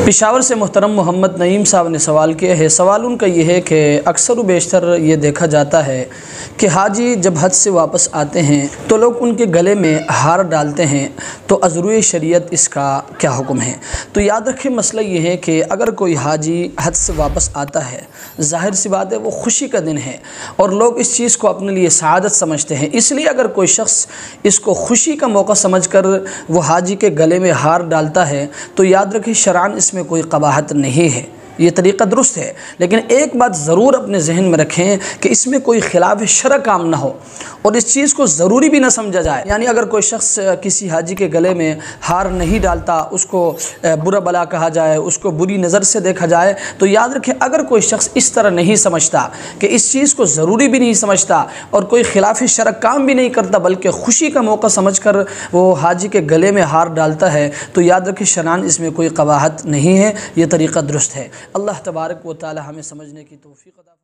پشاور سے محترم محمد نعیم صاحب نے سوال کیا ہے۔ سوال ان کا یہ ہے کہ اکثر و بیشتر یہ دیکھا جاتا ہے کہ حاجی جب حج سے واپس آتے ہیں تو لوگ ان کے گلے میں ہار ڈالتے ہیں، تو ازروی شریعت اس کا کیا حکم ہے؟ تو یاد رکھیں، مسئلہ یہ ہے کہ اگر کوئی حاجی حج سے واپس آتا ہے، ظاہر سی بات ہے وہ خوشی کا دن ہے اور لوگ اس چیز کو اپنے لیے سعادت سمجھتے ہیں، اس لیے اگر کوئی شخص اس کو خوشی کا موقع سمجھ کر وہ حاجی کے گلے میں ہار ڈالتا ہے تو یاد رکھیں شرعاً اس میں کوئی قباحت نہیں ہے، یہ طریقہ درست ہے، لیکن ایک بات ضرور اپنے ذہن میں رکھیں کہ اس میں کوئی خلاف شرع کام نہ ہو اور اس چیز کو ضروری بھی نہ سمجھا جائے۔ یعنی اگر کوئی شخص کسی حاجی کے گلے میں ہار نہیں ڈالتا، اس کو برا بلا کہا جائے، اس کو بری نظر سے دیکھا جائے، تو یاد رکھیں اگر کوئی شخص اس طرح نہیں سمجھتا کہ اس چیز کو ضروری بھی نہیں سمجھتا اور کوئی خلاف شرع کام بھی نہیں کرتا بلکہ خوشی کا موقع سمجھ کر وہ حاجی کے گلے میں ہار ڈالتا ہے، تو یاد رکھیں شرعاً اس میں کوئی قباحت نہیں ہے، یہ طریقہ درست ہے۔ اللہ تبارک و تعالی ہمیں سمجھنے کی توفیق عطا فرمائے۔